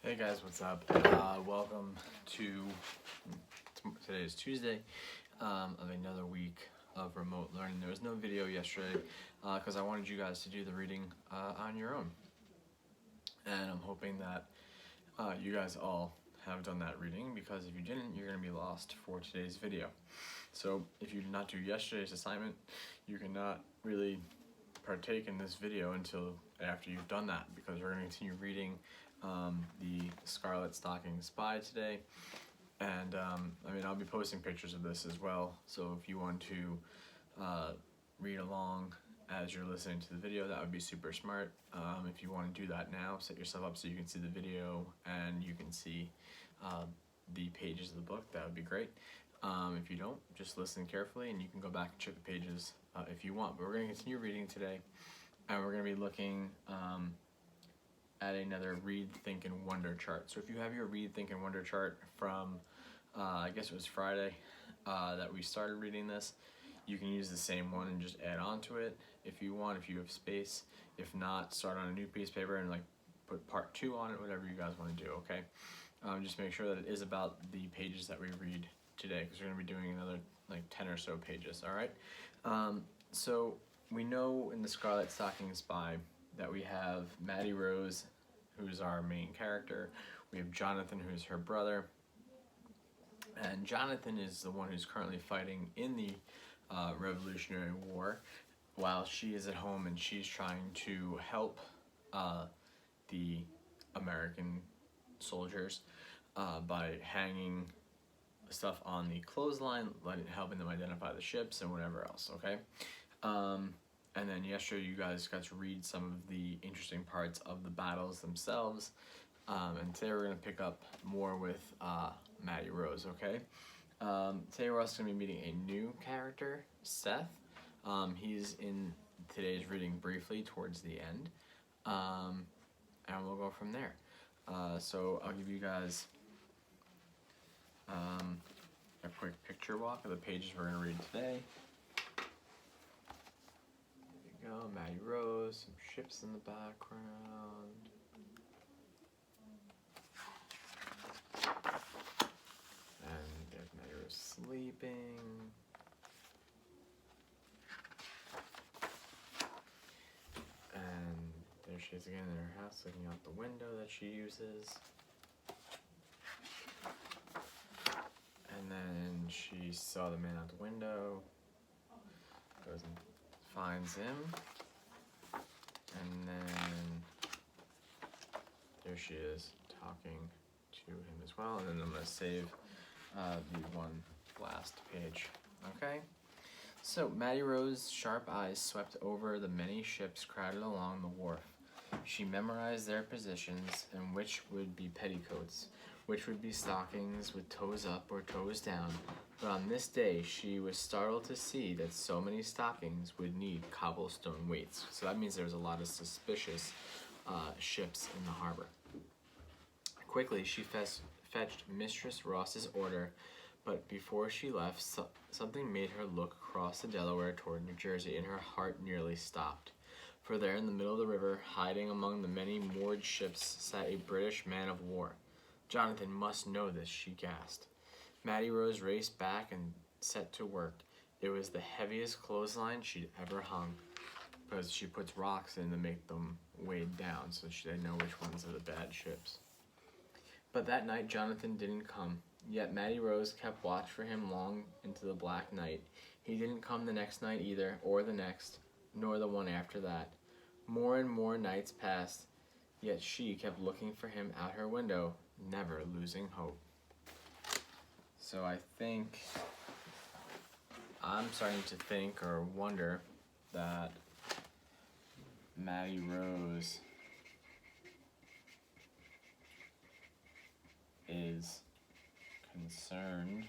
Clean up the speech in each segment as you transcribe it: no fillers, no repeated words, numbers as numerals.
Hey guys, what's up? Welcome to today is Tuesday of another week of remote learning. There was no video yesterday because I wanted you guys to do the reading on your own, and I'm hoping that you guys all have done that reading, because if you didn't, you're going to be lost for today's video. So if you did not do yesterday's assignment, you cannot really partake in this video until after you've done that, because we're going to continue reading the Scarlet Stocking Spy today, and I'll be posting pictures of this as well, so if you want to read along as you're listening to the video, that would be super smart. If you want to do that now, set yourself up so you can see the video and you can see the pages of the book. That would be great. If you don't, just listen carefully and you can go back and check the pages if you want. But we're going to continue reading today, and we're going to be looking at another Read, Think, and Wonder chart. So if you have your Read, Think, and Wonder chart from, I guess it was Friday that we started reading this, you can use the same one and just add on to it if you want, if you have space. If not, start on a new piece of paper and put part 2 on it, whatever you guys want to do, okay? Just make sure that it is about the pages that we read today, because we're going to be doing another 10 or so pages, all right? So we know in the Scarlet Stocking Spy that we have Maddie Rose, who's our main character. We have Jonathan, who's her brother. And Jonathan is the one who's currently fighting in the Revolutionary War, while she is at home and she's trying to help the American soldiers by hanging stuff on the clothesline, helping them identify the ships and whatever else, okay? And then yesterday you guys got to read some of the interesting parts of the battles themselves. And today we're going to pick up more with Maddie Rose, okay? Today we're also going to be meeting a new character, Seth. He's in today's reading briefly towards the end. And we'll go from there. So I'll give you guys a quick picture walk of the pages we're going to read today. There you go, Maddie Rose, some ships in the background. And there's Maddie Rose sleeping. And there she is again in her house, looking out the window that she uses. And then she saw the man out the window, goes and finds him, and then there she is talking to him as well. And then I'm going to save the one last page. Okay? So Maddie Rose's sharp eyes swept over the many ships crowded along the wharf. She memorized their positions, and which would be petticoats, which would be stockings with toes up or toes down. But on this day, she was startled to see that so many stockings would need cobblestone weights. So that means there's a lot of suspicious ships in the harbor. Quickly, she fetched Mistress Ross's order, but before she left, something made her look across the Delaware toward New Jersey, and her heart nearly stopped. For there in the middle of the river, hiding among the many moored ships, sat a British man of war. Jonathan must know this, she gasped. Maddie Rose raced back and set to work. It was the heaviest clothesline she'd ever hung, because she puts rocks in to make them weighed down, so they know which ones are the bad ships. But that night Jonathan didn't come, yet Maddie Rose kept watch for him long into the black night. He didn't come the next night either, or the next, nor the one after that. More and more nights passed, yet she kept looking for him out her window, never losing hope. So I'm starting to think or wonder that Maddie Rose is concerned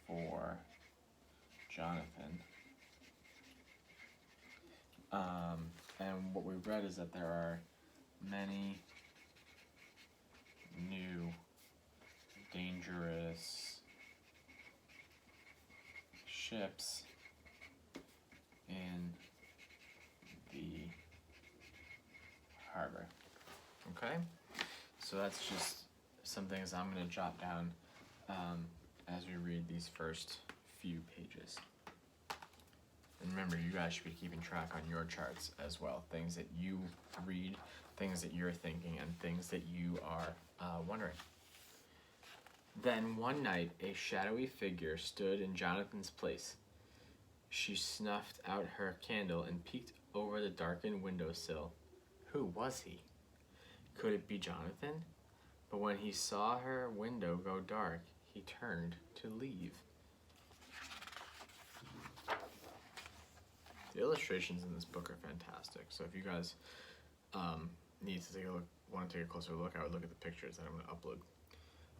for Jonathan. And what we read is that there are many new dangerous ships in the harbor. Okay? So that's just some things I'm going to jot down as we read these first few pages. And remember, you guys should be keeping track on your charts as well. Things that you read, things that you're thinking, and things that you are wondering. Then one night, a shadowy figure stood in Jonathan's place. She snuffed out her candle and peeked over the darkened windowsill. Who was he? Could it be Jonathan? But when he saw her window go dark, he turned to leave. The illustrations in this book are fantastic. So if you guys need to take a look, want to take a closer look, I would look at the pictures that I'm going to upload.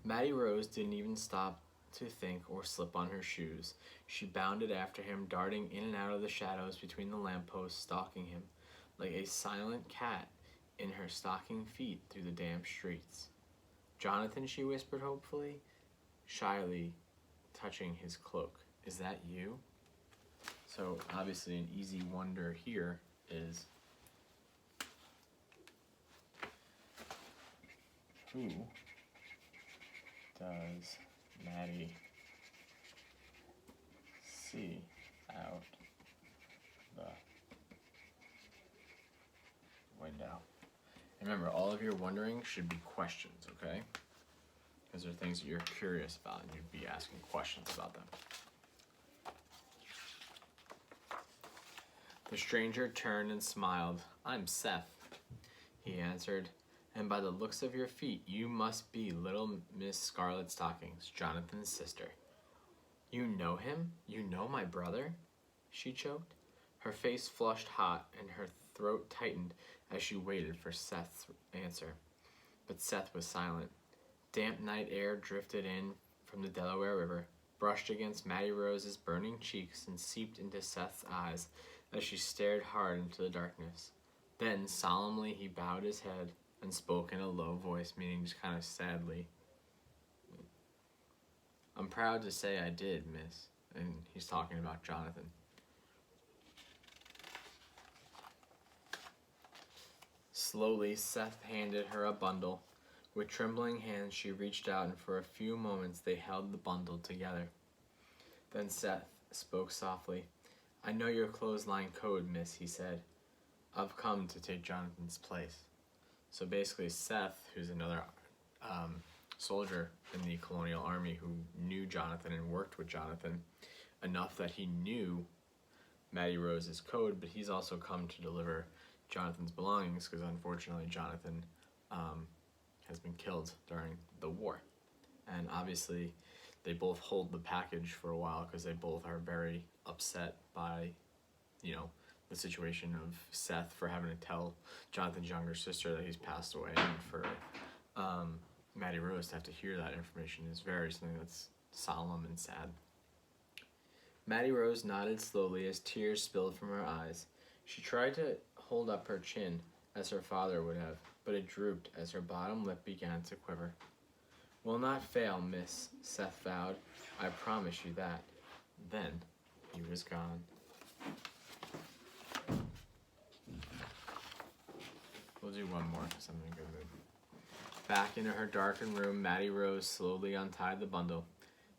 Maddie Rose didn't even stop to think or slip on her shoes. She bounded after him, darting in and out of the shadows between the lampposts, stalking him like a silent cat in her stocking feet through the damp streets. Jonathan, she whispered hopefully, shyly touching his cloak. Is that you? So obviously an easy wonder here is, who does Maddie see out the window? And remember, all of your wondering should be questions, okay? Because they're things that you're curious about and you'd be asking questions about them. The stranger turned and smiled. I'm Seth, he answered, and by the looks of your feet, you must be little Miss Scarlet Stockings, Jonathan's sister. You know him? You know my brother? She choked. Her face flushed hot and her throat tightened as she waited for Seth's answer. But Seth was silent. Damp night air drifted in from the Delaware River, brushed against Maddie Rose's burning cheeks, and seeped into Seth's eyes as she stared hard into the darkness. Then, solemnly, he bowed his head and spoke in a low voice, meaning just kind of sadly, I'm proud to say I did, miss. And he's talking about Jonathan. Slowly, Seth handed her a bundle. With trembling hands, she reached out, and for a few moments they held the bundle together. Then Seth spoke softly. I know your clothesline code, miss, he said. I've come to take Jonathan's place. So basically, Seth, who's another soldier in the colonial army who knew Jonathan and worked with Jonathan enough that he knew Maddie Rose's code, but he's also come to deliver Jonathan's belongings because unfortunately Jonathan has been killed during the war. And obviously they both hold the package for a while because they both are very upset by, the situation of Seth for having to tell Jonathan's younger sister that he's passed away, and for Maddie Rose to have to hear that information is something that's solemn and sad. Maddie Rose nodded slowly as tears spilled from her eyes. She tried to hold up her chin as her father would have, but it drooped as her bottom lip began to quiver. Will not fail, miss, Seth vowed. I promise you that. Then he was gone. We'll do one more because I'm in a good mood. Back into her darkened room, Maddie Rose slowly untied the bundle.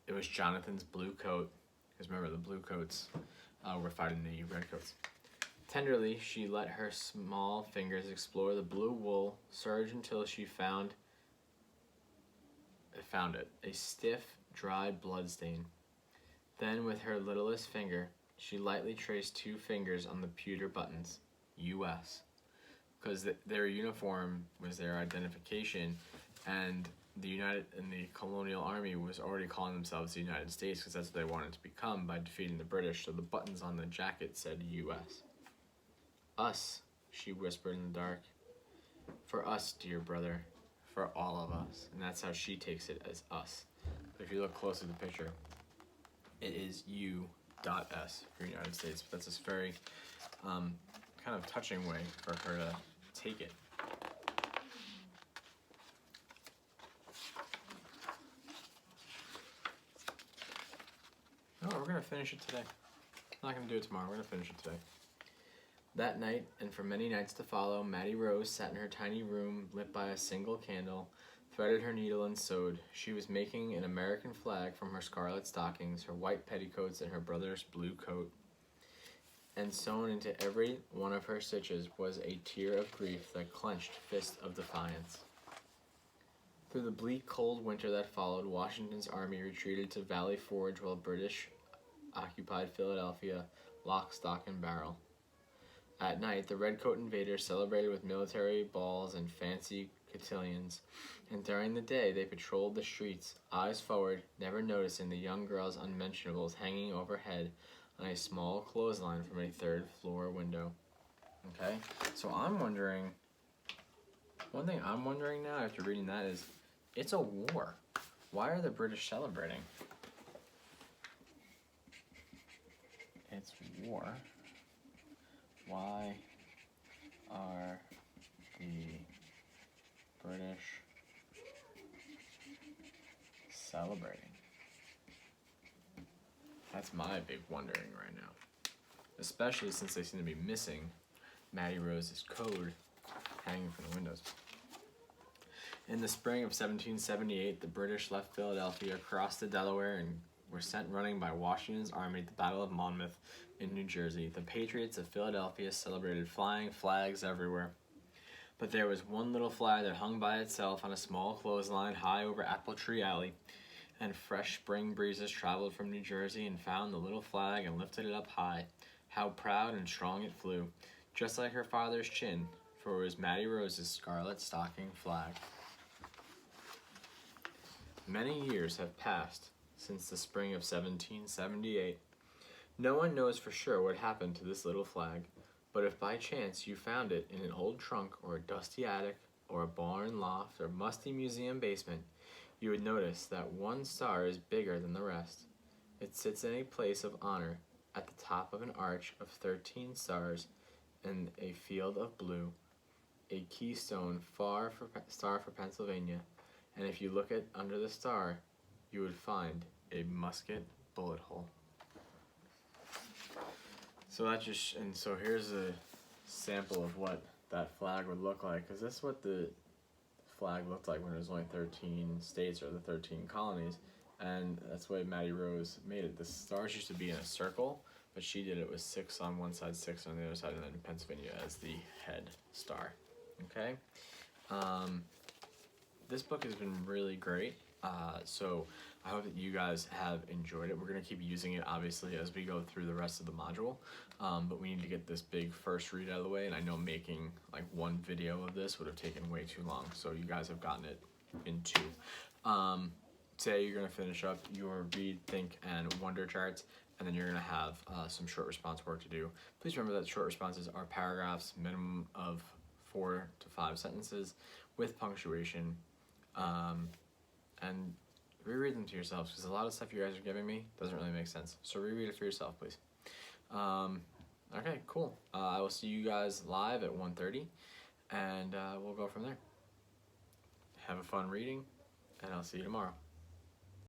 It was Jonathan's blue coat. Because remember, the blue coats were fighting the redcoats. Tenderly, she let her small fingers explore the blue wool, surge until she found it, a stiff, dry bloodstain. Then, with her littlest finger, she lightly traced 2 fingers on the pewter buttons, U.S., because their uniform was their identification, and the colonial army was already calling themselves the United States because that's what they wanted to become by defeating the British. So the buttons on the jacket said U.S. Us, she whispered in the dark. For us, dear brother, for all of us. And that's how she takes it, as us. But if you look close at the picture, it is U.S. for United States. But that's this very kind of touching way for her to take it. No, we're going to finish it today. I'm not going to do it tomorrow. We're going to finish it today. That night, and for many nights to follow, Mattie Rose sat in her tiny room, lit by a single candle, threaded her needle and sewed. She was making an American flag from her scarlet stockings, her white petticoats, and her brother's blue coat. And sewn into every one of her stitches was a tear of grief, the clenched fist of defiance. Through the bleak, cold winter that followed, Washington's army retreated to Valley Forge while British occupied Philadelphia, lock, stock, and barrel. At night, the redcoat invaders celebrated with military balls and fancy cotillions, and during the day they patrolled the streets, eyes forward, never noticing the young girl's unmentionables hanging overhead on a small clothesline from a third-floor window. Okay, so I'm wondering, one thing I'm wondering now after reading that is, it's a war. Why are the British celebrating? It's war. Why are the British celebrating? That's my big wondering right now. Especially since they seem to be missing Mattie Rose's code hanging from the windows. In the spring of 1778, the British left Philadelphia, crossed the Delaware, and were sent running by Washington's army to the Battle of Monmouth in New Jersey. The Patriots of Philadelphia celebrated flying flags everywhere. But there was one little flag that hung by itself on a small clothesline high over Apple Tree Alley, and fresh spring breezes traveled from New Jersey and found the little flag and lifted it up high. How proud and strong it flew, just like her father's chin, for it was Mattie Rose's scarlet stocking flag. Many years have passed since the spring of 1778. No one knows for sure what happened to this little flag, but if by chance you found it in an old trunk or a dusty attic or a barn loft or musty museum basement, you would notice that one star is bigger than the rest. It sits in a place of honor at the top of an arch of 13 stars in a field of blue, a keystone star for Pennsylvania, and if you look at under the star, you would find a musket bullet hole. So so here's a sample of what that flag would look like, because this is what the flag looked like when there was only 13 states or the 13 colonies, and that's the way Mattie Rose made it. The stars used to be in a circle, but she did it with 6 on one side, 6 on the other side, and then Pennsylvania as the head star. Okay? This book has been really great, so I hope that you guys have enjoyed it. We're going to keep using it, obviously, as we go through the rest of the module, but we need to get this big first read out of the way, and I know making like one video of this would have taken way too long, so you guys have gotten it in 2. Today you're going to finish up your read, think, and wonder charts, and then you're going to have some short response work to do. Please remember that short responses are paragraphs, minimum of 4 to 5 sentences with punctuation, and reread them to yourselves, because a lot of stuff you guys are giving me doesn't really make sense. So reread it for yourself, please. Okay, cool. I will see you guys live at 1:30, and we'll go from there. Have a fun reading, and I'll see you tomorrow.